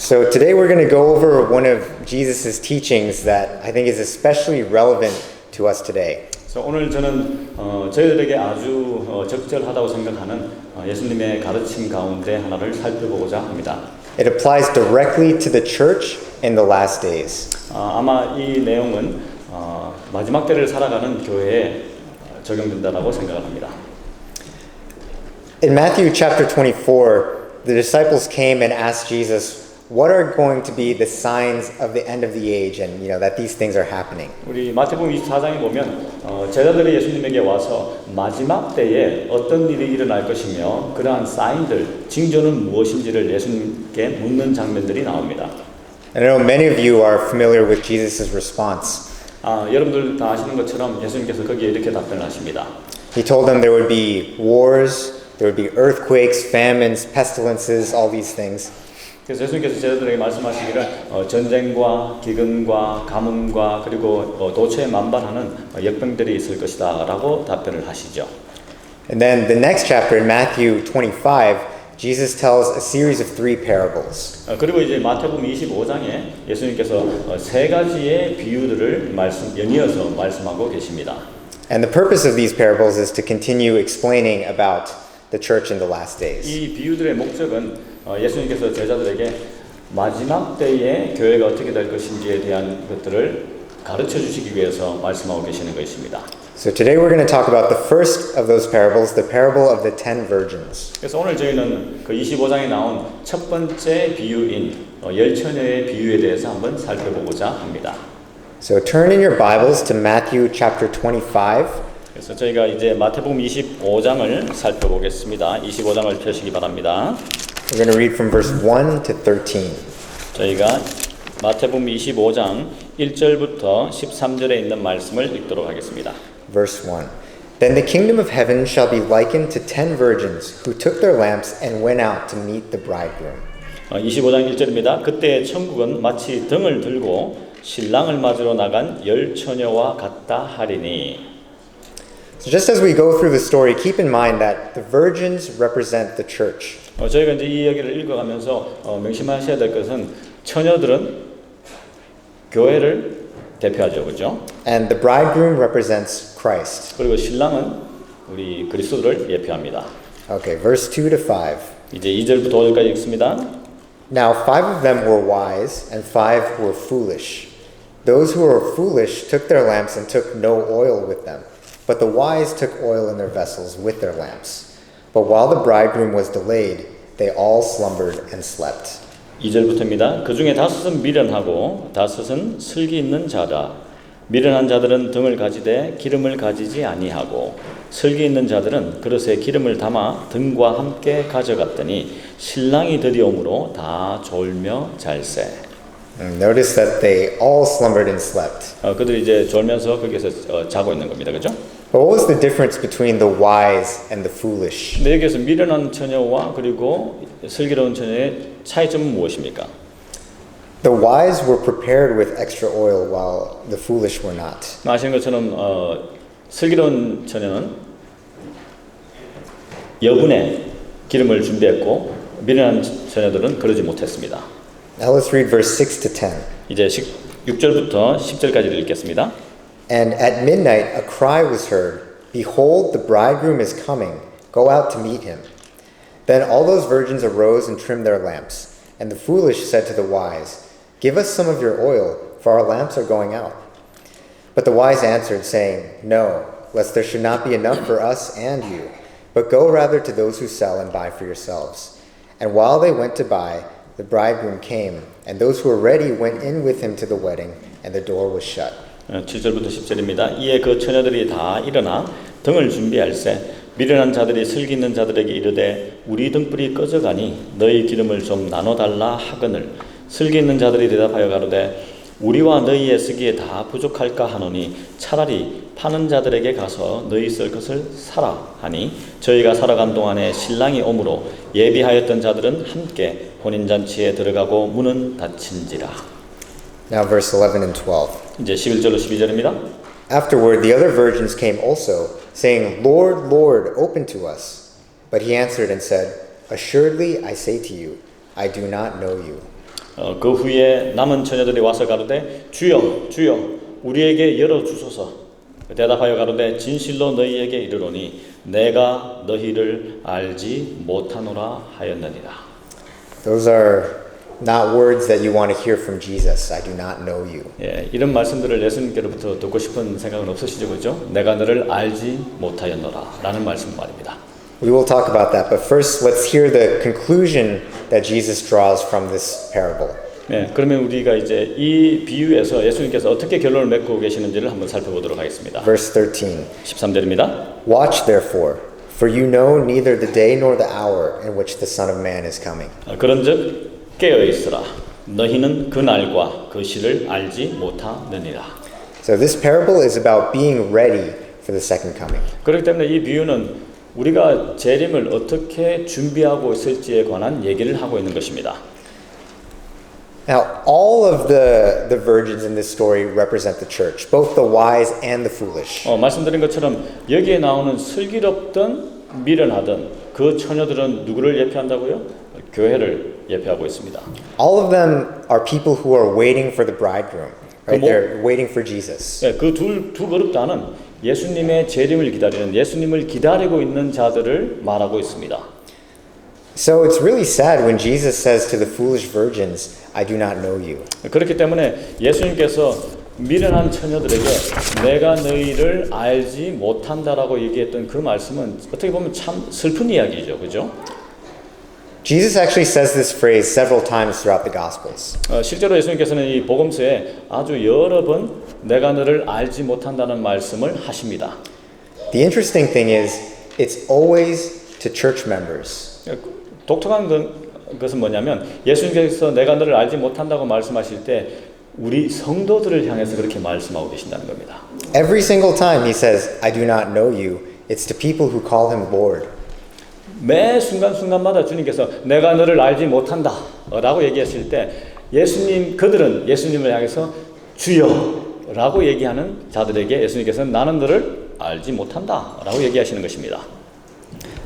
So today we're going to go over one of Jesus' teachings that I think is especially relevant to us today. 그래서 오늘 저는 저희들에게 아주 적절하다고 생각하는 예수님의 가르침 가운데 하나를 살펴보고자 합니다. It applies directly to the church in the last days. 아마 이 내용은 마지막 때를 살아가는 교회에 적용된다고 생각을 합니다. In Matthew chapter 24, the disciples came and asked Jesus, what are going to be the signs of the end of the age and that these things are happening? 우리 마태복음 24장에 보면 제자들이 예수님에게 와서 마지막 때에 어떤 일이 일어날 것이며 그러한 사인들, 징조는 무엇인지를 예수님께 묻는 장면들이 나옵니다. I know many of you are familiar with Jesus' response. 여러분들 다 아시는 것처럼 예수님께서 거기에 이렇게 답변을 하십니다. He told them there would be wars, there would be earthquakes, famines, pestilences, all these things. 그래서 예수님께서 제자들에게 말씀하시기를 전쟁과 기근과 가뭄과 그리고 도처에 만발하는 역병들이 있을 것이다 라고 답변을 하시죠. And then the next chapter in Matthew 25, Jesus tells a series of three parables. 그리고 이제 마태복음 25장에 예수님께서 세 가지의 비유들을 연이어서 말씀하고 계십니다. And the purpose of these parables is to continue explaining about the church in the last days. 이 비유들의 목적은 예수님께서 제자들에게 마지막 때에 교회가 어떻게 될 것인지에 대한 것들을 가르쳐 주시기 위해서 말씀하고 계시는 것입니다. So today we're going to talk about the first of those parables, the parable of the 10 virgins. 그래서 오늘 저희는 그 25장에 나온 첫 번째 비유인 열 처녀의 비유에 대해서 한번 살펴보고자 합니다. So turn in your Bibles to Matthew chapter 25. 그래서 저희가 이제 마태복음 25장을 살펴보겠습니다. 25장을 펴시기 바랍니다. We're going to read from verse 1 to 13. 저희가 마태복음 25장 1절부터 13절에 있는 말씀을 읽도록 하겠습니다. Verse 1. Then the kingdom of heaven shall be likened to 10 virgins who took their lamps and went out to meet the bridegroom. 25장 1절입니다. 그때 천국은 마치 등을 들고 신랑을 맞으러 나간 열 처녀와 같다 하리니. So just as we go through the story, keep in mind that the virgins represent the church. 저희가 이제 이 이야기를 읽어가면서 명심하셔야 될 것은 처녀들은 교회를 대표하죠, 그렇죠? And the bridegroom represents Christ. 그리고 신랑은 우리 그리스도를 예표합니다. Okay, verse 2 to 5. 이제 2절부터 5절까지 읽습니다. Now 5 of them were wise and 5 were foolish. Those who were foolish took their lamps and took no oil with them. But the wise took oil in their vessels with their lamps. But while the bridegroom was delayed, they all slumbered and slept. 2절부터입니다. 그 중에 5은 미련하고 5은 슬기 있는 자라. 미련한 자들은 등을 가지되 기름을 가지지 아니하고 슬기 있는 자들은 그릇에 기름을 담아 등과 함께 가져갔더니 신랑이 드디움으로 다 졸며 잘세. Notice that they all slumbered and slept. 그들이 이제 졸면서 거기서 자고 있는 겁니다. 그죠? But what was the difference between the wise and the foolish? 근데 여기서 미련한 처녀와 그리고 슬기로운 처녀의 차이점은 무엇입니까? The wise were prepared with extra oil while the foolish were not. 아시는 것처럼 슬기로운 처녀는 여분의 기름을 준비했고 미련한 처녀들은 그러지 못했습니다. Now let's read verse 6 to 10. 이제 6절부터 10절까지를 읽겠습니다. And at midnight a cry was heard, Behold, the bridegroom is coming. Go out to meet him. Then all those virgins arose and trimmed their lamps. And the foolish said to the wise, Give us some of your oil, for our lamps are going out. But the wise answered, saying, No, lest there should not be enough for us and you. But go rather to those who sell and buy for yourselves. And while they went to buy, the bridegroom came, and those who were ready went in with him to the wedding, and the door was shut. 7절부터 10절입니다. 이에 그 처녀들이 다 일어나 등을 준비할세 미련한 자들이 슬기 있는 자들에게 이르되 우리 등불이 꺼져가니 너희 기름을 좀 나눠달라 하거늘 슬기 있는 자들이 대답하여 가로되 우리와 너희의 쓰기에 다 부족할까 하노니 차라리 파는 자들에게 가서 너희 쓸 것을 사라 하니 저희가 살아간 동안에 신랑이 오므로 예비하였던 자들은 함께 혼인잔치에 들어가고 문은 닫힌지라. Now verse 11 and 12. 이제 11절로 12절입니다. Afterward the other virgins came also, saying, Lord, Lord, open to us. But he answered and said, Assuredly I say to you, I do not know you. 그 후에 남은 처녀들이 와서 가로되 주여 주여 우리에게 열어 주소서. 대답하여 가로되 진실로 너희에게 이르노니 내가 너희를 알지 못하노라 하였느니라. Those are not words that you want to hear from Jesus. I do not know you. 예, 이런 말씀들을 예수님께로부터 듣고 싶은 생각은 없으시죠, 그죠? 내가 너를 알지 못하였노라라는 말씀 말입니다. We will talk about that, but first let's hear the conclusion that Jesus draws from this parable. 네, 그러면 우리가 이제 이 비유에서 예수님께서 어떻게 결론을 맺고 계시는지를 한번 살펴보도록 하겠습니다. Verse 13. 13절입니다. Watch therefore, for you know neither the day nor the hour in which the Son of Man is coming. 그런즉 깨어 있으라. 너희는 그 날과 그 시를 알지 못하느니라. So this parable is about being ready for the second coming. 그렇기 때문에 이 비유는 우리가 재림을 어떻게 준비하고 있을지에 관한 얘기를 하고 있는 것입니다. Now, all of the virgins in this story represent the church, both the wise and the foolish. 말씀드린 것처럼 여기에 나오는 슬기롭든 미련하든 그 처녀들은 누구를 예표한다고요? 교회를 예표하고 있습니다. All of them are people who are waiting for the bridegroom, right? They're waiting for Jesus. 네, 그 두 그룹 다는 예수님의 재림을 기다리는 예수님을 기다리고 있는 자들을 말하고 있습니다. So it's really sad when Jesus says to the foolish virgins, I do not know you. 그렇기 때문에 예수님께서 미련한 처녀들에게 내가 너희를 알지 못한다라고 얘기했던 그 말씀은 어떻게 보면 참 슬픈 이야기죠. 그죠? Jesus actually says this phrase several times throughout the Gospels. 실제로 예수님께서는 이 복음서에 아주 여러 번 내가 너를 알지 못한다는 말씀을 하십니다. The interesting thing is, it's always to church members. 독특한 것은 뭐냐면 예수님께서 내가 너를 알지 못한다고 말씀하실 때 우리 성도들을 향해서 그렇게 말씀하고 계신다는 겁니다. Every single time he says, I do not know you, it's to people who call him Lord. 매 순간순간마다 주님께서 내가 너를 알지 못한다 라고 얘기하실 때 그들은 예수님을 향해서 주여 라고 얘기하는 자들에게 예수님께서는 나는 너를 알지 못한다 라고 얘기하시는 것입니다.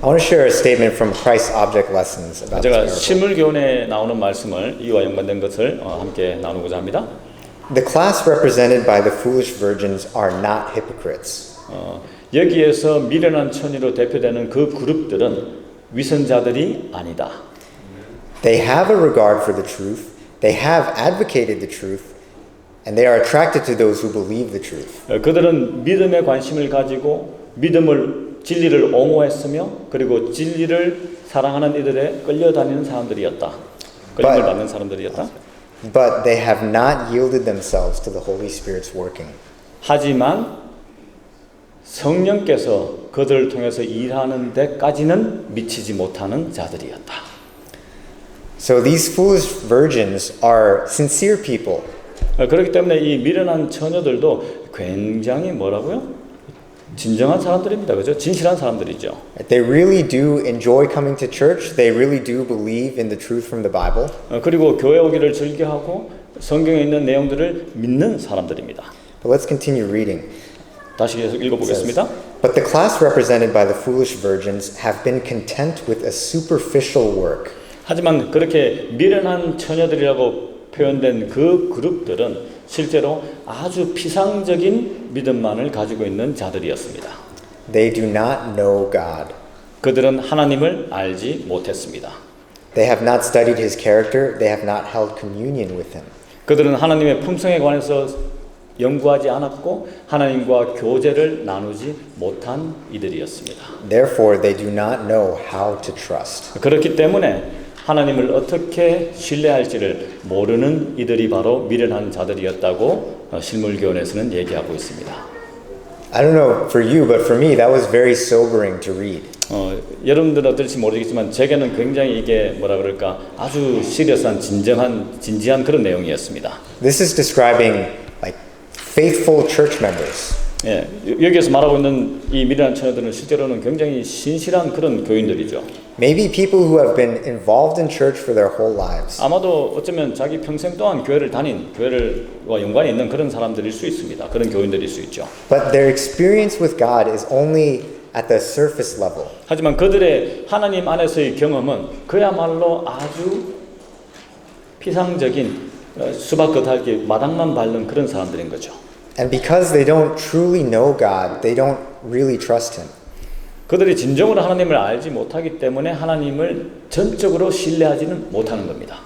I want to share a statement from Christ's Object Lessons about 제가 this parable. 실물교훈에 나오는 말씀을 이와 연관된 것을 함께 나누고자 합니다. The class represented by the foolish virgins are not hypocrites. 여기에서 미련한 처녀로 대표되는 그 그룹들은 위선자들이 아니다. They have a regard for the truth, they have advocated the truth, and they are attracted to those who believe the truth. 그들은 믿음에 관심을 가지고 진리를 옹호했으며 그리고 진리를 사랑하는 이들에 끌려다니는 사람들이었다. 끌림을 받는 사람들이었다. But they have not yielded themselves to the Holy Spirit's working. 하지만 성령께서 그들을 통해서 일하는 데까지는 미치지 못하는 자들이었다. So these foolish virgins are sincere people. 그렇기 때문에 이 미련한 처녀들도 굉장히 뭐라고요? 진정한 사람들입니다. 그죠? 진실한 사람들이죠. They really do enjoy coming to church. They really do believe in the truth from the Bible. 그리고 교회 오기를 즐겨하고 성경에 있는 내용들을 믿는 사람들입니다. But let's continue reading. 다시 계속 읽어보겠습니다. But the class represented by the foolish virgins have been content with a superficial work. 하지만 그렇게 미련한 처녀들이라고 표현된 그 그룹들은 실제로 아주 피상적인 믿음만을 가지고 있는 자들이었습니다. They do not know God. 그들은 하나님을 알지 못했습니다. They have not studied his character. They have not held communion with him. 그들은 하나님의 품성에 관해서 연구하지 않았고 하나님과 교제를 나누지 못한 이들이었습니다. Therefore, they do not know how to trust. 그렇기 때문에 하나님을 어떻게 신뢰할지를 모르는 이들이 바로 미련한 자들이었다고 실물교훈에서는 얘기하고 있습니다. I don't know for you, but for me, that was very sobering to read. 여러분들은 어떨지 모르겠지만 제게는 굉장히 이게 뭐라 그럴까 아주 시리어스한 진지한 그런 내용이었습니다. This is describing like faithful church members. 예, 여기에서 말하고 있는 이 미련한 처녀들은 실제로는 굉장히 신실한 그런 교인들이죠. Maybe people who have been involved in church for their whole lives. 아마도 어쩌면 자기 평생 동안 교회를 다닌 교회와 연관이 있는 그런 사람들일 수 있습니다. 그런 교인들일 수 있죠. But their experience with God is only at the surface level. 하지만 그들의 하나님 안에서의 경험은 그야말로 아주 피상적인 수박 겉핥기 마당만 밟는 그런 사람들인 거죠. And because they don't truly know God, they don't really trust Him. 그들이 진정으로 하나님을 알지 못하기 때문에 하나님을 전적으로 신뢰하지는 못하는 겁니다.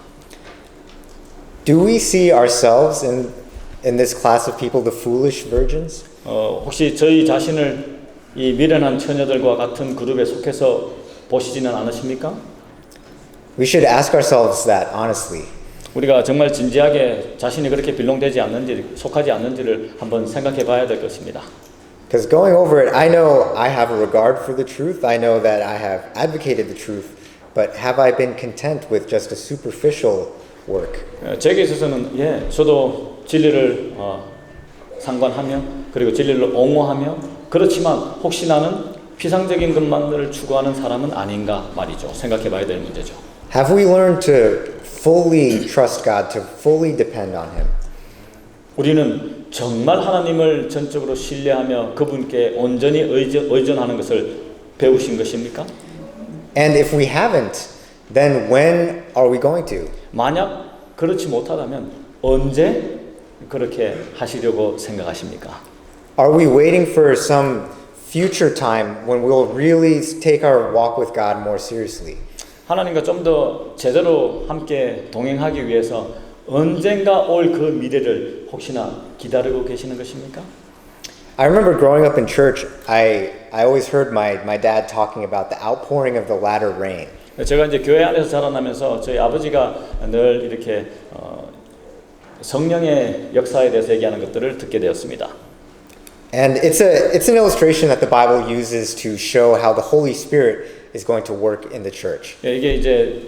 Do we see ourselves in this class of people, the foolish virgins? 혹시 저희 자신을 이 미련한 처녀들과 같은 그룹에 속해서 보시지는 않으십니까? We should ask ourselves that honestly. 우리가 정말 진지하게 자신이 그렇게 빌롱되지 않는지, 속하지 않는지를 한번 생각해 봐야 될 것입니다. Because going over it, I know I have a regard for the truth. I know that I have advocated the truth. But have I been content with just a superficial work? 제게 있어서는 저도 진리를 상관하며 그리고 진리를 옹호하며 그렇지만 혹시 나는 피상적인 것만을 추구하는 사람은 아닌가 말이죠. 생각해 봐야 될 문제죠. Have we learned to fully trust God, to fully depend on Him? 우리는 정말 하나님을 전적으로 신뢰하며 그분께 온전히 의존하는 것을 배우신 것입니까? And if we haven't, then when are we going to? 만약 그렇지 못하다면 언제 그렇게 하시려고 생각하십니까? Are we waiting for some future time when we'll really take our walk with God more seriously? 하나님과 좀 더 제대로 함께 동행하기 위해서 언젠가 올 그 미래를 혹시나 기다리고 계시는 것입니까? I remember growing up in church, I always heard my dad talking about the outpouring of the latter rain. 제가 이제 교회 안에서 자라나면서 저희 아버지가 늘 이렇게 성령의 역사에 대해서 얘기하는 것들을 듣게 되었습니다. And it's an illustration that the Bible uses to show how the Holy Spirit is going to work in the church. 이게 이제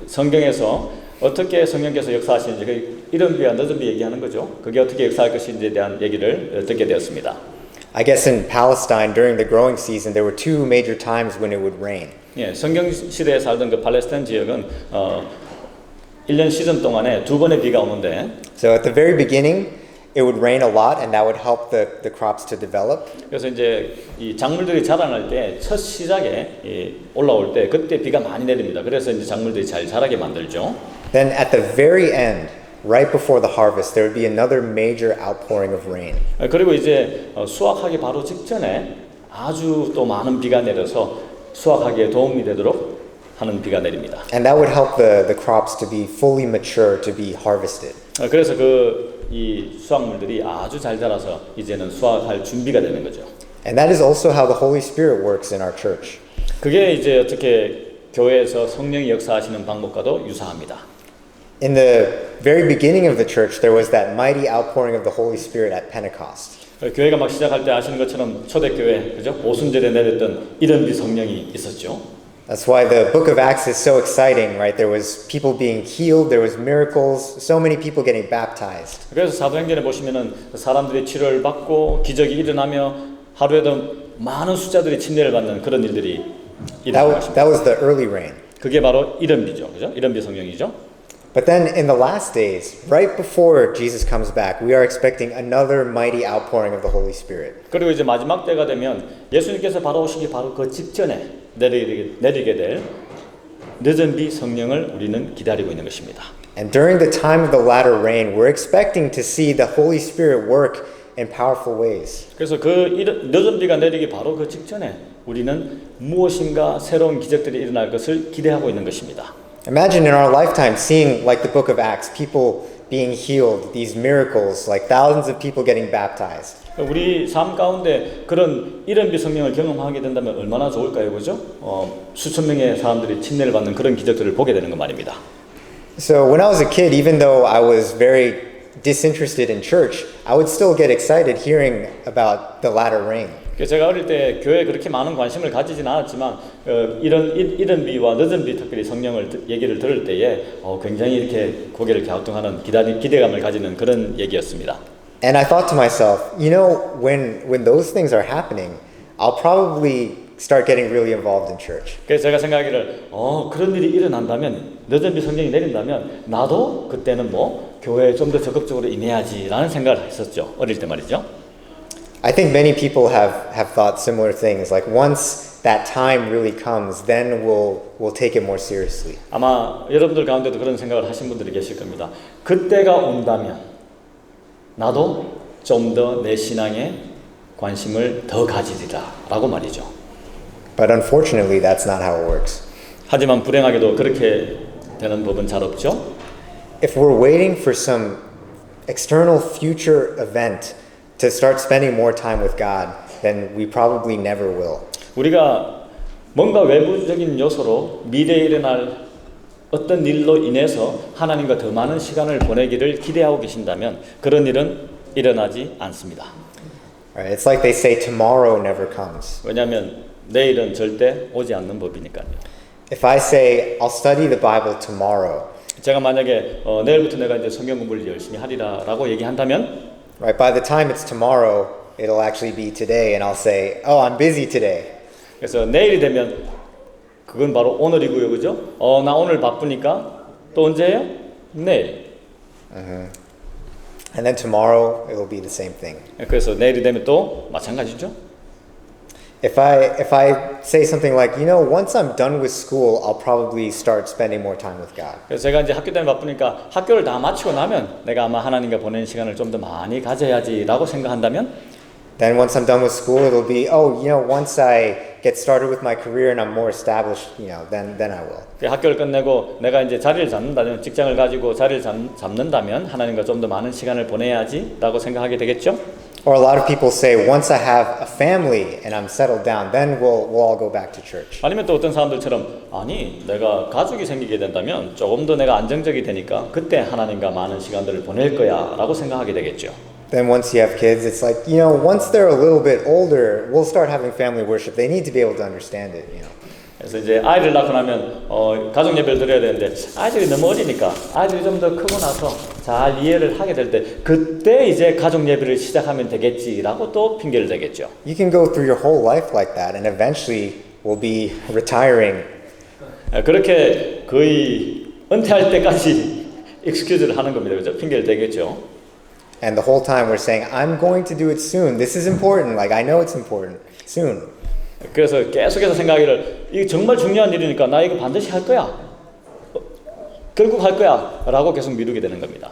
성경에서 어떻게 성령께서 역사하시는지 이른 비와 늦은 비 얘기하는 거죠. 그게 어떻게 역사할 것인지에 대한 얘기를 듣게 되었습니다. I guess in Palestine during the growing season there were two major times when it would rain. 성경 시대에 살던 그 팔레스타인 지역은 1년 시즌 동안에 두 번의 비가 오는데 So at the very beginning it would rain a lot and that would help the crops to develop. 그래서 이제 이 작물들이 자라날 때 첫 시작에 올라올 때 그때 비가 많이 내립니다. 그래서 이제 작물들이 잘 자라게 만들죠. Then at the very end, right before the harvest, there would be another major outpouring of rain. 그리고 이제 수확하기 바로 직전에 아주 또 많은 비가 내려서 수확하기에 도움이 되도록 하는 비가 내립니다. And that would help the crops to be fully mature to be harvested. 그래서 이 수확물들이 아주 잘 자라서 이제는 수확할 준비가 되는 거죠. And that is also how the Holy Spirit works in our church. 그게 이제 어떻게 교회에서 성령이 역사하시는 방법과도 유사합니다. In the very beginning of the church, there was that mighty outpouring of the Holy Spirit at Pentecost. 교회가 막 시작할 때 아시는 것처럼 초대교회, 그죠? 오순절에 내렸던 이른 비 성령이 있었죠. That's why the book of Acts is so exciting, right? There was people being healed, there was miracles, so many people getting baptized. 그래서 사도행전에 보시면은 사람들이 치료를 받고 기적이 일어나며 하루에도 많은 숫자들이 침례를 받는 그런 일들이 일어나고 있습니다. That was the early rain. 그게 바로 이른 비죠, 그죠? 이른 비 성령이죠. But then in the last days, right before Jesus comes back, we are expecting another mighty outpouring of the Holy Spirit. 그리고 이제 마지막 때가 되면 예수님께서 바로 오시기 바로 그 직전에 내리게 될 늦은 비 성령을 우리는 기다리고 있는 것입니다. And during the time of the latter rain, we're expecting to see the Holy Spirit work in powerful ways. 그래서 그 늦은 비가 내리기 바로 그 직전에 우리는 무엇인가 새로운 기적들이 일어날 것을 기대하고 있는 것입니다. Imagine in our lifetime seeing, like the book of Acts, people being healed, these miracles, like thousands of people getting baptized. 우리 삶 가운데 그런 이른 비 성령을 경험하게 된다면 얼마나 좋을까요, 그죠? 수천 명의 사람들이 침례를 받는 그런 기적들을 보게 되는 것 말입니다. So when I was a kid, even though I was very disinterested in church, I would still get excited hearing about the latter rain. 제가 어릴 때 교회에 그렇게 많은 관심을 가지진 않았지만 이른 비와 늦은 비 특별히 성령을 얘기를 들을 때에 굉장히 이렇게 고개를 갸우뚱하는 기대감을 가지는 그런 얘기였습니다. And I thought to myself, you know, when those things are happening, I'll probably start getting really involved in church. 그래서 제가 생각하기를 그런 일이 일어난다면 늦은 비 성령이 내린다면 나도 그때는 뭐 교회에 좀 더 적극적으로 임해야지라는 생각을 했었죠. 어릴 때 말이죠. I think many people have thought similar things. Like once that time really comes, then we'll take it more seriously. 아마 여러분들 가운데도 그런 생각을 하신 분들이 계실 겁니다. 그때가 온다면 나도 좀 더 내 신앙에 관심을 더 가지리라 라고 말이죠. But unfortunately, that's not how it works. 하지만 불행하게도 그렇게 되는 법은 잘 없죠. If we're waiting for some external future event to start spending more time with God, then we probably never will. 우리가 뭔가 외부적인 요소로 미래에 일어날 어떤 일로 인해서 하나님과 더 많은 시간을 보내기를 기대하고 계신다면 그런 일은 일어나지 않습니다. Right? It's like they say tomorrow never comes. 왜냐하면 내일은 절대 오지 않는 법이니까요. If I say I'll study the Bible tomorrow, 제가 만약에 내일부터 내가 이제 성경 공부를 열심히 하리라라고 얘기한다면, right? By the time it's tomorrow, it'll actually be today, and I'll say, "Oh, I'm busy today." 그래서 내일이 되면 그건 바로 오늘이고요, 그죠? 나 오늘 바쁘니까 또 언제예요? 내일. And then tomorrow, it'll be the same thing. 그래서 내일이 되면 또 마찬가지죠. If I say something like, once I'm done with school, I'll probably start spending more time with God. 그래서 제가 이제 학교 때문에 바쁘니까 학교를 다 마치고 나면 내가 아마 하나님과 보내는 시간을 좀 더 많이 가져야지라고 생각한다면, Then once I'm done with school, it'll be, once I get started with my career and I'm more established, then I will. 학교를 끝내고 내가 이제 자리를 잡는다면, 직장을 가지고 자리를 잡는다면 하나님과 좀 더 많은 시간을 보내야지라고 생각하게 되겠죠. Or a lot of people say, once I have a family and I'm settled down, then we'll all go back to church. 아니면 또 어떤 사람들처럼, 아니 내가 가족이 생기게 된다면 조금 더 내가 안정적이 되니까 그때 하나님과 많은 시간들을 보낼 거야 라고 생각하게 되겠죠. Then once you have kids, it's like, once they're a little bit older, we'll start having family worship. They need to be able to understand it, 그래서 이제 아이를 낳고 나면 가족 예배를 드려야 되는데 아이들이 너무 어리니까 아이들이 좀 더 크고 나서 잘 이해를 하게 될 때 그때 이제 가족 예배를 시작하면 되겠지라고 또 핑계를 대겠죠. You can go through your whole life like that, and eventually we'll be retiring. 그렇게 거의 은퇴할 때까지 excuse를 하는 겁니다. 그죠? 핑계를 대겠죠. And the whole time we're saying, I'm going to do it soon. This is important. Like, I know it's important. Soon. 그래서 계속해서 생각하기를 이게 정말 중요한 일이니까 나 이거 반드시 할 거야. 결국 할 거야. 라고 계속 미루게 되는 겁니다.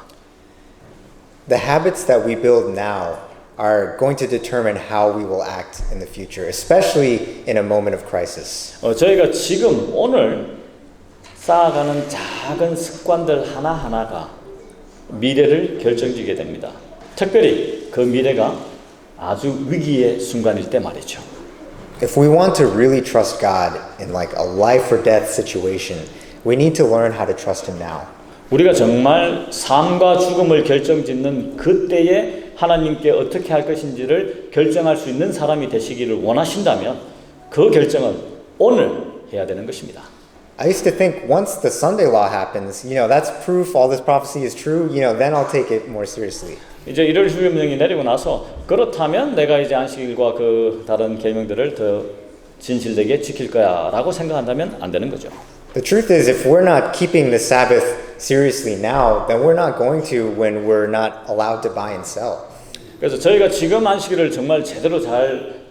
The habits that we build now are going to determine how we will act in the future, especially in a moment of crisis. 저희가 지금 오늘 쌓아가는 작은 습관들 하나하나가 미래를 결정지게 됩니다. 특별히 그 미래가 아주 위기의 순간일 때 말이죠. If we want to really trust God in like a life or death situation, we need to learn how to trust Him now. 우리가 정말 삶과 죽음을 결정짓는 그때에 하나님께 어떻게 할 것인지를 결정할 수 있는 사람이 되시기를 원하신다면 그 결정은 오늘 해야 되는 것입니다. I used to think once the Sunday law happens, that's proof all this prophecy is true, then I'll take it more seriously. 이제 일요일 휴일명령이 내리고 나서 그렇다면 내가 이제 안식일과 그 다른 계명들을 더 진실되게 지킬 거야라고 생각한다면 안 되는 거죠. The truth is, if we're not keeping the Sabbath seriously now, then we're not going to when we're not allowed to buy and sell. 그래서 저희가 지금 안식일을 정말 제대로 잘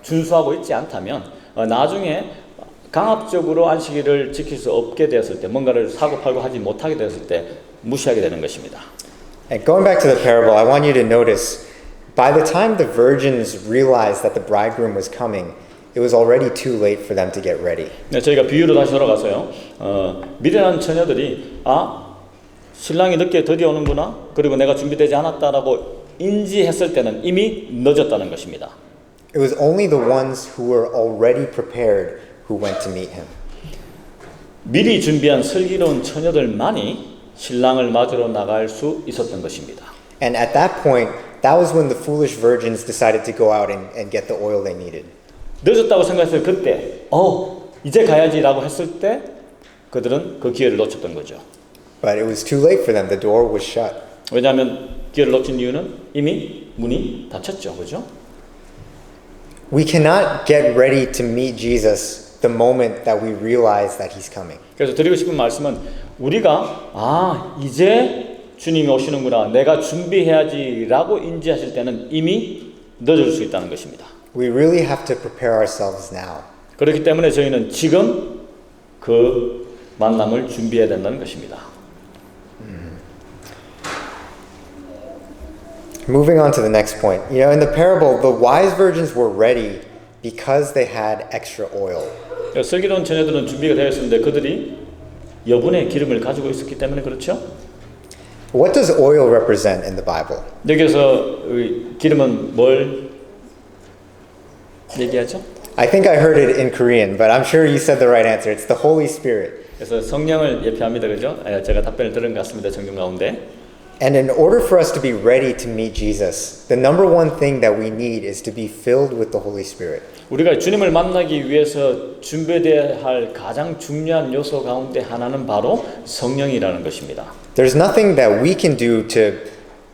준수하고 있지 않다면 나중에 강압적으로 안식일을 지킬 수 없게 되었을 때, 뭔가를 사고 팔고 하지 못하게 되었을 때 무시하게 되는 것입니다. And going back to the parable, I want you to notice, by the time the virgins realized that the bridegroom was coming, it was already too late for them to get ready. 네, 저희가 비유로 다시 돌아가서요. 미련한 처녀들이 신랑이 늦게 드디어 오는구나. 그리고 내가 준비되지 않았다라고 인지했을 때는 이미 늦었다는 것입니다. It was only the ones who were already prepared who went to meet him. 미리 준비한 슬기로운 처녀들만이 신랑을 맞으러 나갈 수 있었던 것입니다. And at that point, that was when the foolish virgins decided to go out and get the oil they needed. 늦었다고 생각했을 그때, 이제 가야지라고 했을 때 그들은 그 기회를 놓쳤던 거죠. But it was too late for them. The door was shut. 왜냐하면 기회를 놓친 이유는 이미 문이 닫혔죠, 그렇죠? We cannot get ready to meet Jesus the moment that we realize that He's coming. 그래서 드리고 싶은 말씀은 우리가 이제 주님이 오시는구나, 내가 준비해야지라고 인지하실 때는 이미 늦을 수 있다는 것입니다. We really have to prepare ourselves now. 그렇기 때문에 저희는 지금 그 만남을 준비해야 된다는 것입니다. Moving on to the next point. You know, in the parable, the wise virgins were ready because they had extra oil. 슬기로운 처녀들은 준비가 되어 있었는데 그들이 여분의 기름을 가지고 있었기 때문에 그렇죠. What does oil represent in the Bible? 여기서 기름은 뭘 얘기하죠? I think I heard it in Korean, but I'm sure you said the right answer. It's the Holy Spirit. 그래서 성령을 예표합니다. 그죠? 제가 답변을 들은 것 같습니다. 성경 가운데. And in order for us to be ready to meet Jesus, the number one thing that we need is to be filled with the Holy Spirit. 우리가 주님을 만나기 위해서 준비되어야 할 가장 중요한 요소 가운데 하나는 바로 성령이라는 것입니다. There's nothing that we can do to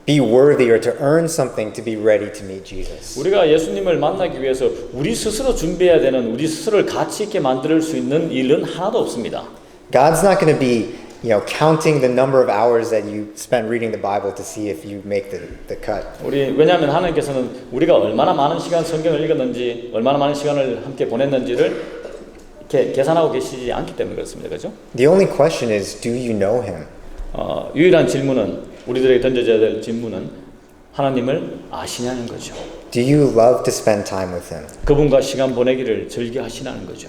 be worthy or to earn something to be ready to meet Jesus. 우리가 예수님을 만나기 위해서 우리 스스로 준비해야 되는 우리 스스로를 가치 있게 만들 수 있는 일은 하나도 없습니다. God's not going to be, counting the number of hours that you spend reading the Bible to see if you make the cut. 왜냐하면 하나님께서는 우리가 얼마나 많은 시간 성경을 읽었는지, 얼마나 많은 시간을 함께 보냈는지를 이렇게 계산하고 계시지 않기 때문에 그렇습니다. 그렇죠? The only question is, do you know him? 유일한 질문은 우리들에게 던져져야 될 질문은 하나님을 아시냐는 거죠. Do you love to spend time with him? 그분과 시간 보내기를 즐겨하시냐는 거죠.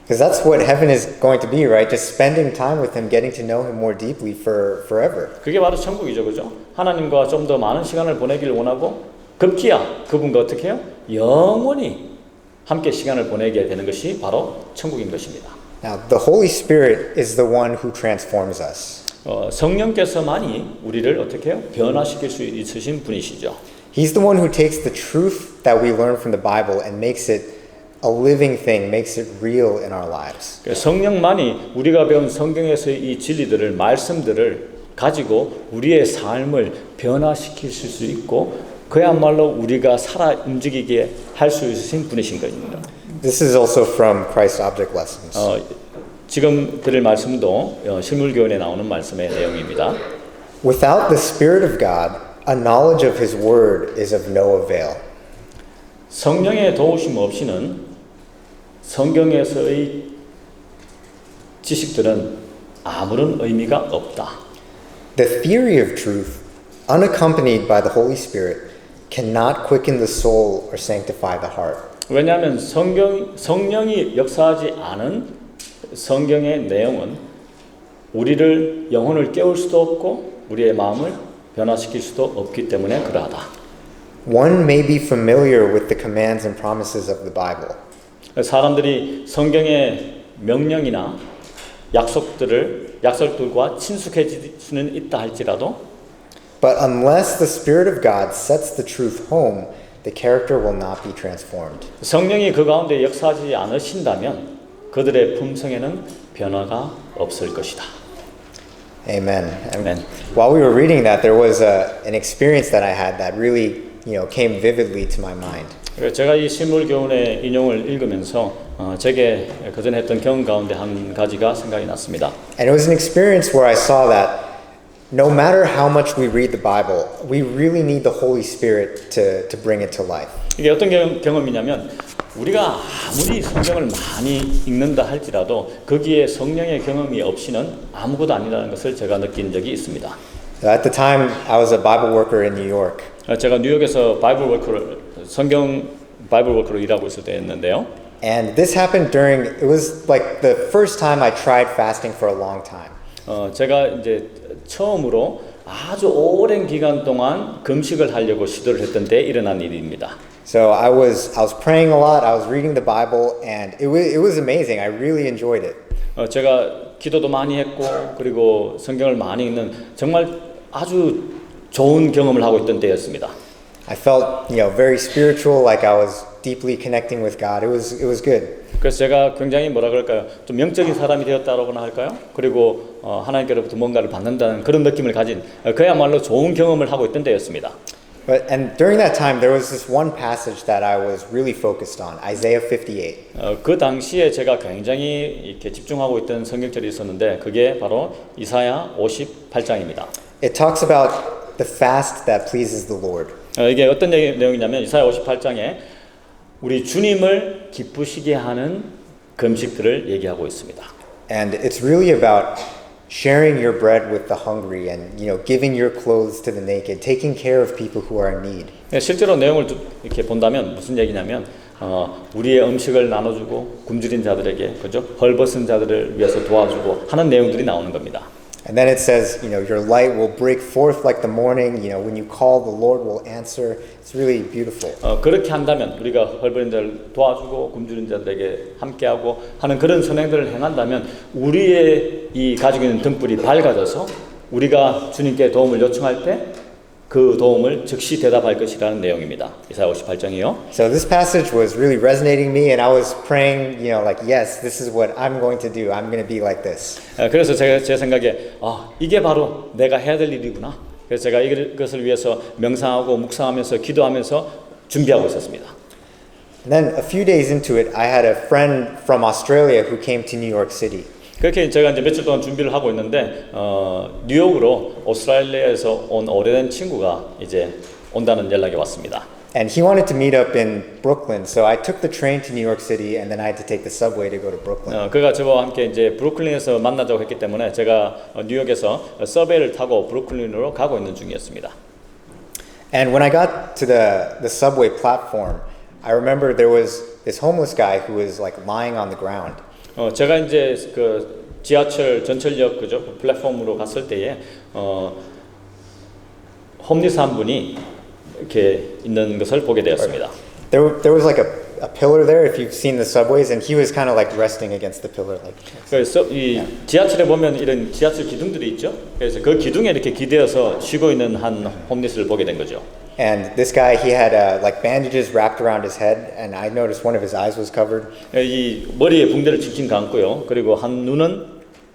Because that's what heaven is going to be, right? Just spending time with him, getting to know him more deeply forever. 그게 바로 천국이죠, 그죠? 하나님과 좀 더 많은 시간을 보내기를 원하고 급기야 그분과 어떻게 해요? 영원히 함께 시간을 보내게 되는 것이 바로 천국인 것입니다. Now, the Holy Spirit is the one who transforms us. 성령께서만이 우리를 어떻게 해요? 변화시킬 수 있으신 분이시죠. He's the one who takes the truth that we learn from the Bible and makes it a living thing, makes it real in our lives. 성령만이 우리가 배운 성경에서의 이 진리들을, 말씀들을 가지고 우리의 삶을 변화시킬 수 있고 그야말로 우리가 살아 움직이게 할 수 있으신 분이신 겁니다. This is also from Christ Object Lessons. 지금 드릴 말씀도 실물교훈에 나오는 말씀의 내용입니다. Without the Spirit of God, a knowledge of His Word is of no avail. 성령의 도우심 없이는 성경에서의 지식들은 아무런 의미가 없다. The theory of truth, unaccompanied by the Holy Spirit, cannot quicken the soul or sanctify the heart. 왜냐하면 성령이 역사하지 않은 성경의 내용은 우리를 영혼을 깨울 수도 없고 우리의 마음을 변화시킬 수도 없기 때문에 그러하다. One may be familiar with the commands and promises of the Bible. 사람들이 성경의 명령이나 약속들과 친숙해질 수는 있다 할지라도 But unless the Spirit of God sets the truth home, the character will not be transformed. 성령이 그 가운데 역사하지 않으신다면 그들의 품성에는 변화가 없을 것이다. Amen. Amen. While we were reading that, there was an experience that I had that really, came vividly to my mind. 제가 이 실물교훈의 인용을 읽으면서 제게 그전에 했던 경험 가운데 한 가지가 생각이 났습니다. And it was an experience where I saw that no matter how much we read the Bible, we really need the Holy Spirit to bring it to life. 이게 어떤 경험이냐면 우리가 아무리 성경을 많이 읽는다 할지라도 거기에 성령의 경험이 없이는 아무것도 아니라는 것을 제가 느낀 적이 있습니다. At the time, I was a Bible worker in New York. 제가 뉴욕에서 성경 바이블 워커로 일하고 있을 때였는데요. And this happened it was like the first time I tried fasting for a long time. 제가 이제 처음으로 아주 오랜 기간 동안 금식을 하려고 시도를 했던 때 일어난 일입니다. So I was praying a lot. I was reading the Bible, and it was amazing. I really enjoyed it. 제가 기도도 많이 했고 그리고 성경을 많이 읽는 정말 아주 좋은 경험을 하고 있던 때였습니다. I felt, very spiritual, like I was deeply connecting with God. It was good. 그래서 제가 굉장히 뭐라 그럴까요? 좀 영적인 사람이 되었다고나 할까요? 그리고 하나님께로부터 뭔가를 받는다는 그런 느낌을 가진 그야말로 좋은 경험을 하고 있던 때였습니다. And during that time, there was this one passage that I was really focused on, Isaiah 58. 그 당시에 제가 굉장히 이렇게 집중하고 있던 성경절이 있었는데 그게 바로 이사야 58장입니다. It talks about the fast that pleases the Lord. 이게 어떤 내용이냐면 이사야 58장에 우리 주님을 기쁘시게 하는 금식들을 얘기하고 있습니다. And it's really about sharing your bread with the hungry and giving your clothes to the naked, taking care of people who are in need. 실제로 내용을 이렇게 본다면 무슨 얘기냐면 우리의 음식을 나눠주고 굶주린 자들에게 그죠? 헐벗은 자들을 위해서 도와주고 하는 내용들이 나오는 겁니다. And then it says, your light will break forth like the morning. When you call, the Lord will answer. It's really beautiful. 그렇게 한다면 우리가 헐벗은 자를 도와주고 굶주린 자들에게 함께하고 하는 그런 선행들을 행한다면 우리의 이 가지고 있는 등불이 밝아져서 우리가 주님께 도움을 요청할 때 그 도움을 즉시 대답할 것이라는 내용입니다. 이사야 58장이요. So this passage was really resonating me, and I was praying, like, yes, this is what I'm going to do. I'm going to be like this. 그래서 제 생각에 이게 바로 내가 해야 될 일이구나. 그래서 제가 이것을 위해서 명상하고 묵상하면서 기도하면서 준비하고 있었습니다. And then a few days into it, I had a friend from Australia who came to New York City. 그렇게 제가 이제 며칠 동안 준비를 하고 있는데 뉴욕으로 오스트레일리아에서 온 오래된 친구가 이제 온다는 연락이 왔습니다. And he wanted to meet up in Brooklyn, so I took the train to New York City, and then I had to take the subway to go to Brooklyn. 그가 저와 함께 이제 브루클린에서 만나자고 했기 때문에 제가 뉴욕에서 서베이를 타고 브루클린으로 가고 있는 중이었습니다. And when I got to the subway platform, I remember there was this homeless guy who was like lying on the ground. 제가 이제 그 지하철 전철역 그죠 플랫폼으로 갔을 때에 홈리스 한 분이 이렇게 있는 것을 보게 되었습니다. There was like a pillar there if you've seen the subways, and he was kind of like resting against the pillar like. 그래서 이 지하철에 보면 이런 지하철 기둥들이 있죠. 그래서 그 기둥에 이렇게 기대어서 쉬고 있는 한 홈리스를 보게 된 거죠. And this guy, he had like bandages wrapped around his head, and I noticed one of his eyes was covered. 이 머리에 붕대를 칭칭 감고요. 그리고 한 눈은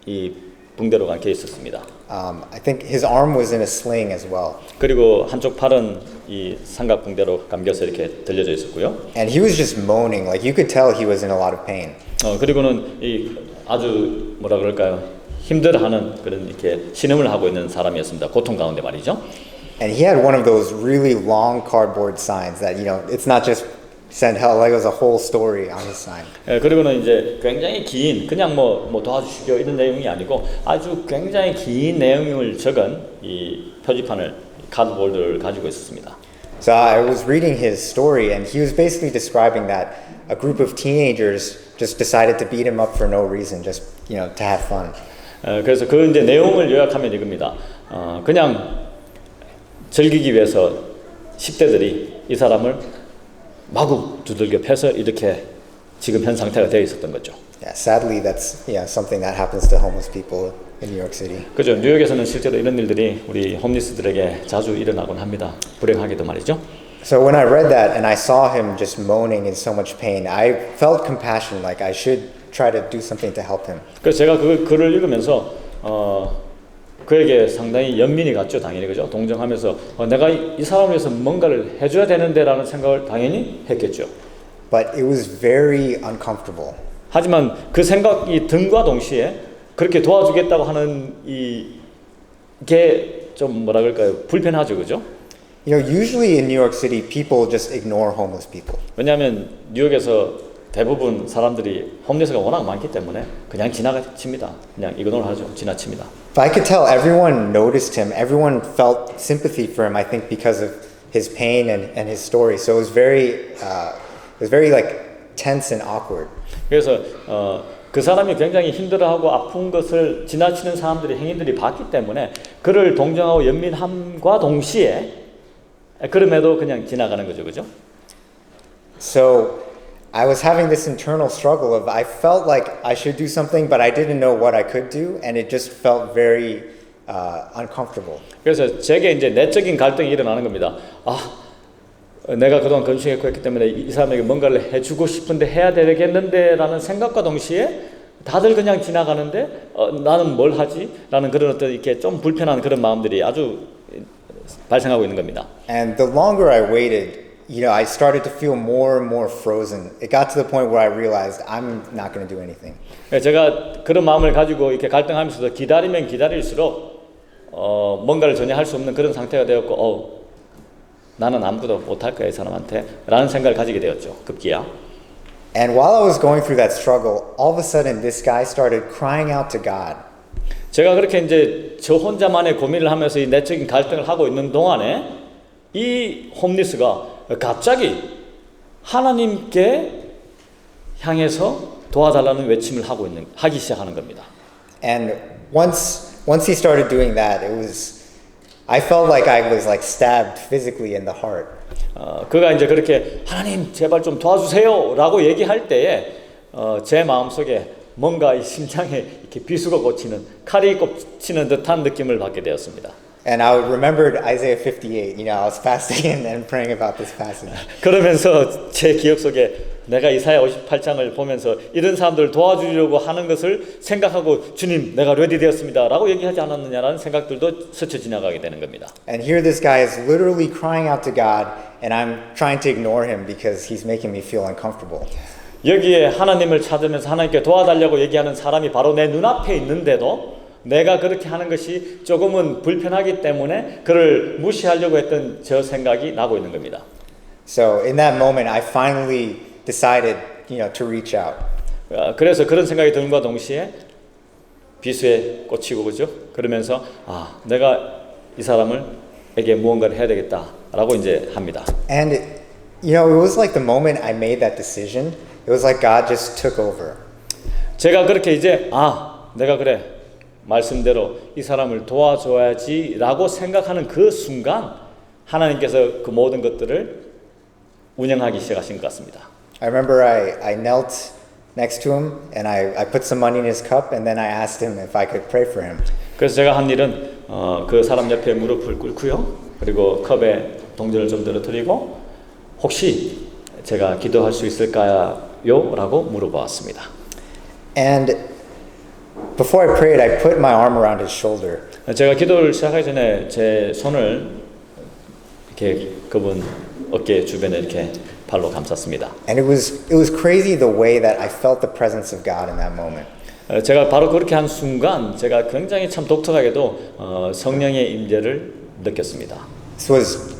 이 붕대로 감겨 있었습니다. I think his arm was in a sling as well. 그리고 한쪽 팔은 이 삼각 붕대로 감겨서 이렇게 들려져 있었고요. And he was just moaning, like you could tell he was in a lot of pain. 그리고는 이 아주 뭐라 그럴까요? 힘들어하는 그런 이렇게 신음을 하고 있는 사람이었습니다. 고통 가운데 말이죠. And he had one of those really long cardboard signs that it's not just send help, like it was a whole story on his sign. 그리고는 이제 굉장히 긴 그냥 뭐 도와주시죠 이런 내용이 아니고 아주 굉장히 긴 내용을 적은 이 표지판을 카드보드를 가지고 있었습니다. So I was reading his story, and he was basically describing that a group of teenagers just decided to beat him up for no reason, just to have fun. 그래서 그 이제 내용을 요약하면 이겁니다. 그냥 즐기기 위해서 10대들이 이 사람을 마구 두들겨 패서 이렇게 지금 현 상태가 되어 있었던 거죠. Yeah, sadly, that's something that happens to homeless people in New York City. 그죠. 뉴욕에서는 실제로 이런 일들이 우리 홈리스들에게 자주 일어나곤 합니다. 불행하게도 말이죠. So when I read that and I saw him just moaning in so much pain, I felt compassion, like I should try to do something to help him. 그래서 제가 그 글을 읽으면서 그에게 상당히 연민이 갔죠. 당연히 그죠. 동정하면서 내가 이 사람을 위해서 뭔가를 해줘야 되는데라는 생각을 당연히 했겠죠. But it was very uncomfortable. 하지만 그 생각이 든과 동시에 그렇게 도와주겠다고 하는 이게 좀 뭐라 그럴까요? 불편하죠, 그죠? Usually in New York City, people just ignore homeless people. 왜냐하면 뉴욕에서 대부분 사람들이 홈리스가 워낙 많기 때문에 그냥 지나칩니다. 그냥 이그노를 하죠. 지나칩니다. But I could tell everyone noticed him. Everyone felt sympathy for him. I think because of his pain and his story. So it was very like tense and awkward. 그래서 그 사람이 굉장히 힘들어하고 아픈 것을 지나치는 사람들이 행인들이 봤기 때문에 그를 동정하고 연민함과 동시에 그럼에도 그냥 지나가는 거죠, 그죠? So I was having this internal struggle of I felt like I should do something, but I didn't know what I could do, and it just felt very uncomfortable. 그래서 제게 이제 내적인 갈등이 일어나는 겁니다. 내가 그동안 건축했고 했기 때문에 이 사람에게 뭔가를 해주고 싶은데 해야 되겠는데라는 생각과 동시에 다들 그냥 지나가는데 나는 뭘 하지? 라는 그런 어떤 이렇게 좀 불편한 그런 마음들이 아주 발생하고 있는 겁니다. And the longer I waited, I started to feel more and more frozen. It got to the point where I realized I'm not going to do anything. 제가 그런 마음을 가지고 이렇게 갈등하면서도 기다리면 기다릴수록 뭔가를 전혀 할 수 없는 그런 상태가 되었고 나는 아무것도 못할 거야 이 사람한테 라는 생각을 가지게 되었죠. 급기야. And while I was going through that struggle, all of a sudden this guy started crying out to God. 제가 그렇게 이제 저 혼자만의 고민을 하면서 이 내적인 갈등을 하고 있는 동안에 이 홈리스가 갑자기 하나님께 향해서 도와달라는 외침을 하기 시작하는 겁니다. And once he started doing that, I felt like I was like stabbed physically in the heart. 그가 이제 그렇게 하나님 제발 좀 도와주세요라고 얘기할 때에 제 마음속에 뭔가 이 심장에 이렇게 비수가 꽂히는 칼이 꽂히는 듯한 느낌을 받게 되었습니다. And I remembered Isaiah 58. You know, I was fasting and praying about this passage. 그러면서 제 기억 속에 내가 이사야 58장을 보면서 이런 사람들을 도와주려고 하는 것을 생각하고 주님 내가 레디 되었습니다라고 얘기하지 않았느냐라는 생각들도 스쳐 지나가게 되는 겁니다. And here this guy is literally crying out to God, and I'm trying to ignore him because he's making me feel uncomfortable. 여기에 하나님을 찾으면서 하나님께 도와달라고 얘기하는 사람이 바로 내 눈앞에 있는데도 내가 그렇게 하는 것이 조금은 불편하기 때문에 그를 무시하려고 했던 저 생각이 나고 있는 겁니다. So in that moment, I finally decided, to reach out. 그래서 그런 생각이 드는과 동시에 비수에 꽂히고 그죠? 그러면서 내가 이 사람에게 무언가를 해야 되겠다라고 이제 합니다. And it was like the moment I made that decision, it was like God just took over. 제가 그렇게 이제 내가 그래 말씀대로 이 사람을 도와줘야지라고 생각하는 그 순간 하나님께서 그 모든 것들을 운영하기 시작하신 것 같습니다. I remember I knelt next to him and I put some money in his cup and then I asked him if I could pray for him. 그래서 제가 한 일은 그 사람 옆에 무릎을 꿇고요. 그리고 컵에 동전을 좀 떨어뜨리고 혹시 제가 기도할 수 있을까요? 라고 물어보았습니다. And before I prayed, I put my arm around his shoulder. 제가 기도를 시작하기 전에 제 손을 이렇게 그분 어깨 주변에 이렇게 발로 감쌌습니다. And it was crazy the way that I felt the presence of God in that moment. 제가 바로 그렇게 한 순간 제가 굉장히 참 독특하게도 성령의 임재를 느꼈습니다. This was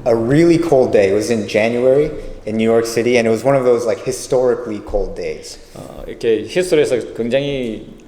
a really cold day. It was in January in New York City, and it was one of those like historically cold days. 이렇게 히스토리에서 굉장히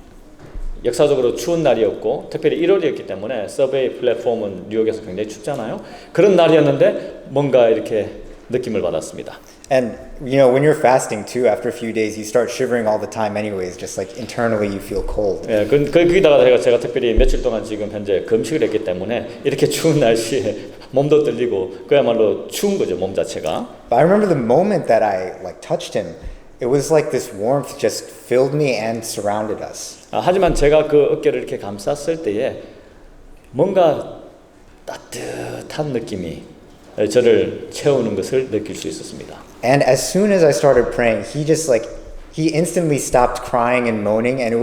역사적으로 추운 날이었고 특별히 1월이었기 때문에 서베이 플랫폼은 뉴욕에서 굉장히 춥잖아요. 그런 날이었는데 뭔가 이렇게 느낌을 받았습니다. And when you're fasting too, after a few days, you start shivering all the time anyways, just like internally you feel cold. 예, 거기다가 제가 특별히 며칠 동안 지금 현재 금식을 했기 때문에 이렇게 추운 날씨에 몸도 떨리고 그야말로 추운 거죠, 몸 자체가. But I remember the moment that I touched him, it was like this warmth just filled me and surrounded us. 하지만 제가 그 어깨를 이렇게 감쌌을 때에 뭔가 따뜻한 느낌이 저를 채우는 것을 느낄 수 있었습니다. And as soon as I started praying, he instantly stopped crying and moaning, and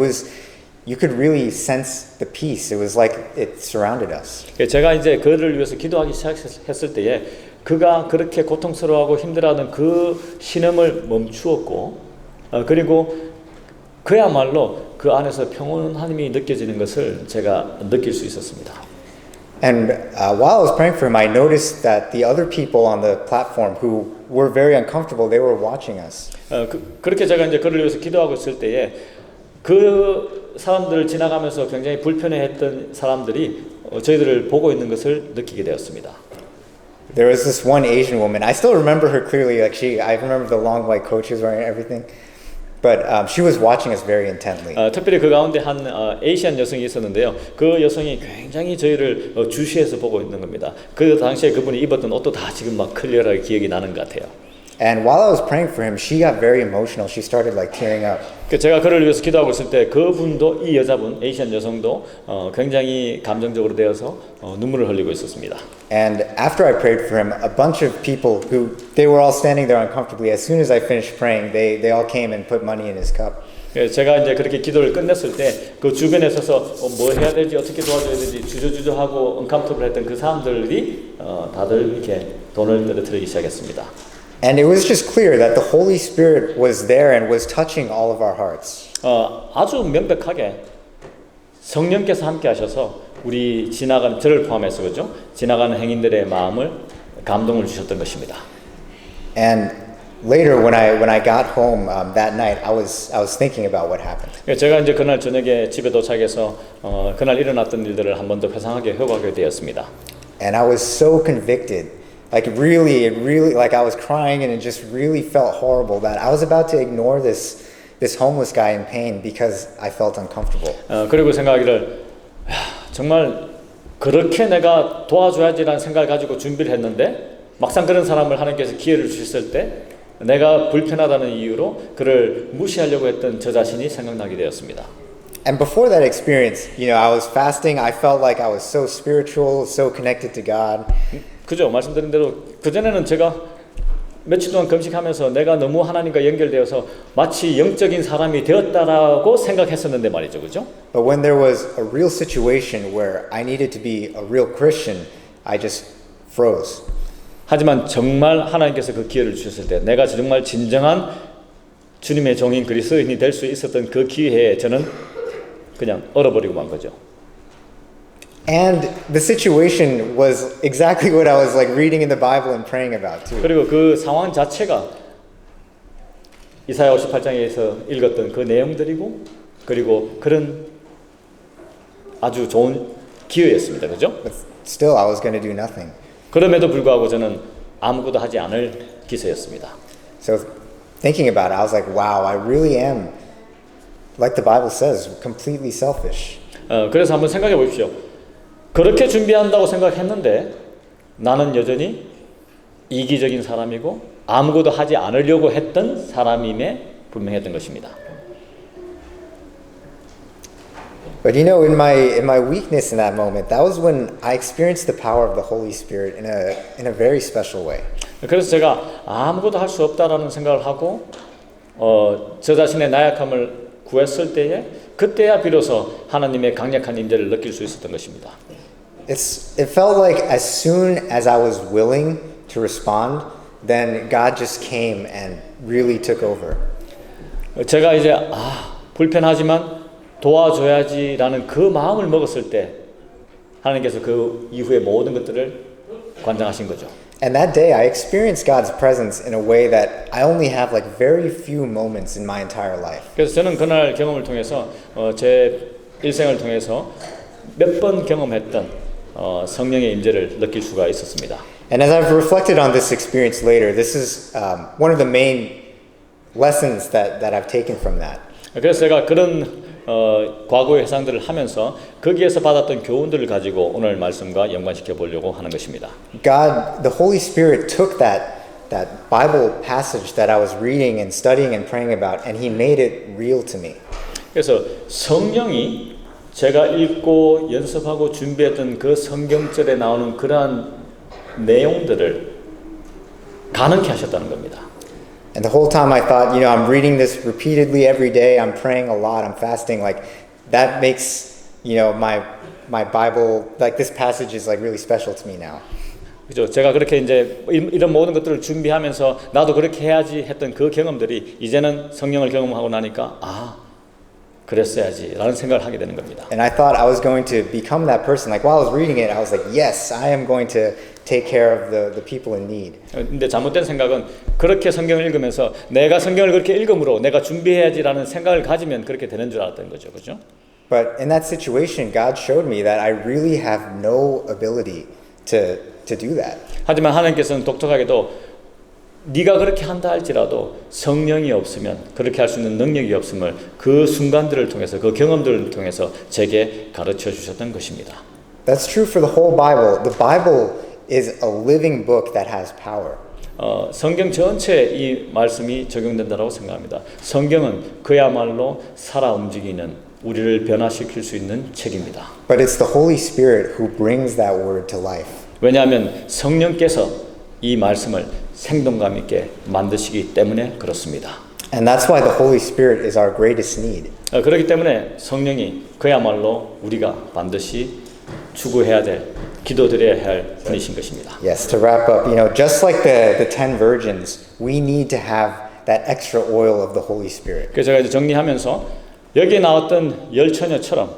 you could really sense the peace. It was like it surrounded us. 제가 이제 그를 위해서 기도하기 시작했을 때에 그가 그렇게 고통스러워하고 힘들어하는 그 신음을 멈추었고 그리고 그야말로 그 안에서 평온함이 느껴지는 것을 제가 느낄 수 있었습니다. And while I was praying for him, I noticed that the other people on the platform who were very uncomfortable, they were watching us. 그렇게 제가 이제 그를 위해서 기도하고 있을 때에 그 사람들을 지나가면서 굉장히 불편해했던 사람들이 저희들을 보고 있는 것을 느끼게 되었습니다. There was this one Asian woman. I still remember her clearly. I remember the long white coat she was wearing and everything. But she was watching us very intently. 특별히 그 가운데 한 에이시안 여성이 있었는데요. 그 여성이 굉장히 저희를 주시해서 보고 있는 겁니다. 그 당시에 그분이 입었던 옷도 다 지금 막 클리어하게 기억이 나는 것 같아요. And while I was praying for him, she got very emotional. She started tearing up. 제가 그를 위해서 기도하고 있을 때 그분도 이 여자분, 에이시안 여성도 굉장히 감정적으로 되어서 눈물을 흘리고 있었습니다. And after I prayed for him, a bunch of people they were all standing there uncomfortably. As soon as I finished praying, they all came and put money in his cup. 제가 이제 그렇게 기도를 끝냈을 때 그 주변에 서서 뭐 해야 될지 어떻게 도와줘야 될지 주저주저하고 언컴포터블했던 그 사람들이 다들 이렇게 돈을 떨어뜨리기 시작했습니다. And it was just clear that the Holy Spirit was there and was touching all of our hearts. 아주 명백하게 성령께서 함께 하셔서 우리 저를 포함해서 그죠? 지나가는 행인들의 마음을 감동을 주셨던 것입니다. And later, when I got home that night, I was thinking about what happened. 제가 이제 그날 저녁에 집에 도착해서 그날 일어났던 일들을 한 번 더 회상하게 회고하게 되었습니다. And I was so convicted. Like it really, like I was crying and it just really felt horrible that I was about to ignore this homeless guy in pain because I felt uncomfortable. 그리고 생각하기를 정말 그렇게 내가 도와줘야지라는 생각을 가지고 준비를 했는데 막상 그런 사람을 하나님께서 기회를 주셨을 때 내가 불편하다는 이유로 그를 무시하려고 했던 저 자신이 생각나게 되었습니다. And before that experience, I was fasting. I felt like I was so spiritual, so connected to God. 그죠? 말씀드린 대로 그전에는 제가 며칠 동안 금식하면서 내가 너무 하나님과 연결되어서 마치 영적인 사람이 되었다라고 생각했었는데 말이죠. 그죠? But when there was a real situation where I needed to be a real Christian, I just froze. 하지만 정말 하나님께서 그 기회를 주셨을 때 내가 정말 진정한 주님의 종인 그리스도인이 될 수 있었던 그 기회에 저는 그냥 얼어버리고 만 거죠. And the situation was exactly what I was like reading in the Bible and praying about too. 그리고 그 상황 자체가 이사야 58장에서 읽었던 그 내용들이고 그리고 그런 아주 좋은 기회였습니다. 그죠? But still, I was going to do nothing. 그럼에도 불구하고 저는 아무것도 하지 않을 기세였습니다. So thinking about it, I was like, wow, I really am, like the Bible says, completely selfish. 그래서 한번 생각해 보십시오. 그렇게 준비한다고 생각했는데 나는 여전히 이기적인 사람이고 아무것도 하지 않으려고 했던 사람임에 분명했던 것입니다. But in my weakness in that moment, that was when I experienced the power of the Holy Spirit in a very special way. 그래서 제가 아무것도 할 수 없다라는 생각을 하고 저 자신의 나약함을 구했을 때에 그때야 비로소 하나님의 강력한 임재를 느낄 수 있었던 것입니다. It felt like as soon as I was willing to respond, then God just came and really took over. 제가 이제 불편하지만 도와줘야지라는 그 마음을 먹었을 때 하나님께서 그 이후의 모든 것들을 관장하신 거죠. And that day I experienced God's presence in a way that I only have like very few moments in my entire life. 그래서 저는 그날 경험을 통해서 제 일생을 통해서 몇 번 경험했던 성령의 임재를 느낄 수가 있었습니다. And as I've reflected on this experience later, this is one of the main lessons that I've taken from that. 그래서 제가 그런 과거의 회상들을 하면서 거기에서 받았던 교훈들을 가지고 오늘 말씀과 연관시켜 보려고 하는 것입니다. God, the Holy Spirit took that Bible passage that I was reading and studying and praying about, and He made it real to me. 그래서 성령이 제가 읽고 연습하고 준비했던 그 성경절에 나오는 그러한 내용들을 가능케 하셨다는 겁니다. And the whole time I thought, I'm reading this repeatedly every day, I'm praying a lot, I'm fasting, like that makes, my Bible, like this passage is like really special to me now. 그죠? 제가 그렇게 이제 이런 모든 것들을 준비하면서 나도 그렇게 해야지 했던 그 경험들이 이제는 성령을 경험하고 나니까 그랬어야지라는 생각을 하게 되는 겁니다. And I thought I was going to become that person. Like while I was reading it, I was like, yes, I am going to take care of the people in need. 근데 잘못된 생각은 그렇게 성경을 읽으면서 내가 성경을 그렇게 읽음으로 내가 준비해야지라는 생각을 가지면 그렇게 되는 줄 알았던 거죠. 그죠? But in that situation, God showed me that I really have no ability to do that. 하지만 하나님께서는 독특하게도 네가 그렇게 한다 할지라도 성령이 없으면 그렇게 할 수 있는 능력이 없음을 그 순간들을 통해서 그 경험들을 통해서 제게 가르쳐 주셨던 것입니다. That's true for the whole Bible. The Bible is a living book that has power. 성경 전체에 이 말씀이 적용된다고 생각합니다. 성경은 그야말로 살아 움직이는 우리를 변화시킬 수 있는 책입니다. But it's the Holy Spirit who brings that word to life. 왜냐하면 성령께서 이 말씀을 생동감 있게 만드시기 때문에 그렇습니다. And that's why the Holy Spirit is our greatest need. 그렇기 때문에 성령이 그야말로 우리가 반드시 추구해야 될, 기도드려야 할 분이신 것입니다. Yes, to wrap up, just like the 10 virgins, we need to have that extra oil of the Holy Spirit. 그래서 제가 이제 정리하면서 여기에 나왔던 열 처녀처럼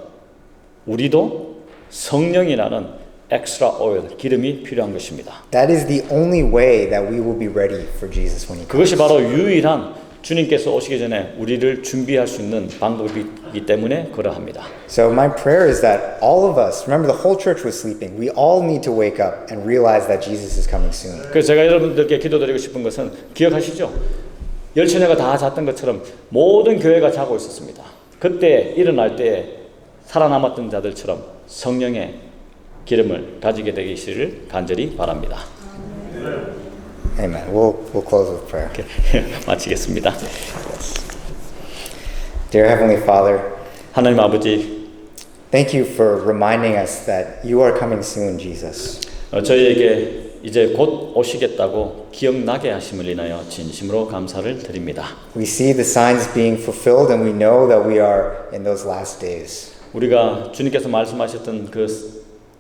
우리도 성령이라는 extra oil, 기름이 필요한 것입니다. That is the only way that we will be ready for Jesus when he comes. 그것이 바로 유일한 주님께서 오시기 전에 우리를 준비할 수 있는 방법이기 때문에 그러합니다. So my prayer is that all of us, remember the whole church was sleeping, we all need to wake up and realize that Jesus is coming soon. 그래서 제가 여러분들께 기도드리고 싶은 것은 기억하시죠? 열처녀가 다 잤던 것처럼 모든 교회가 자고 있었습니다. 그때 일어날 때 살아남았던 자들처럼 성령의 기름을 가지게 되기를 간절히 바랍니다. Amen. We'll close with prayer. 마치겠습니다. Dear Heavenly Father, 하나님 아버지, thank you for reminding us that you are coming soon, Jesus. 저희에게 이제 곧 오시겠다고 기억나게 하심을 인하여 진심으로 감사를 드립니다. We see the signs being fulfilled and we know that we are in those last days. 우리가 주님께서 말씀하셨던 그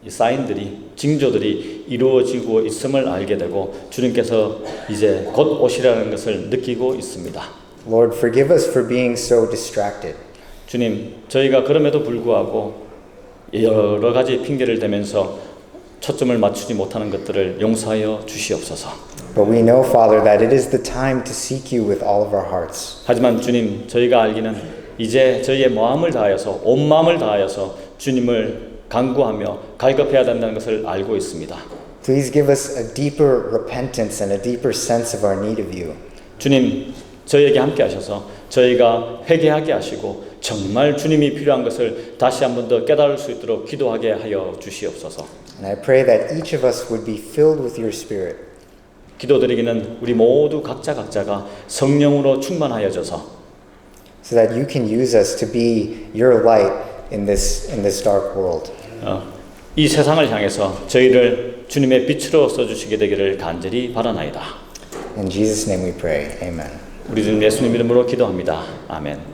이 사인들이, 징조들이 이루어지고 있음을 알게 되고 주님께서 이제 곧 오시라는 것을 느끼고 있습니다. Lord, forgive us for being so distracted. 주님, 저희가 그럼에도 불구하고 여러 가지 핑계를 대면서 초점을 맞추지 못하는 것들을 용서하여 주시옵소서. But we know, Father, that it is the time to seek you with all of our hearts. 하지만 주님, 저희가 알기는 이제 저희의 마음을 다하여서 온 마음을 다하여서 주님을 간구하며 갈급해야 된다는 것을 알고 있습니다. Please give us a deeper repentance and a deeper sense of our need of you. 주님, 저희에게 함께 하셔서 저희가 회개하게 하시고 정말 주님이 필요한 것을 다시 한 번 더 깨달을 수 있도록 기도하게 하여 주시옵소서. And I pray that each of us would be filled with your Spirit. 기도드리기는 우리 모두 각자가 성령으로 충만하여져서 so that you can use us to be your light in this dark world. 이 세상을 향해서 저희를 주님의 빛으로 써주시게 되기를 간절히 바라나이다. In Jesus' name we pray. Amen. 우리 주님 예수님 이름으로 기도합니다. 아멘.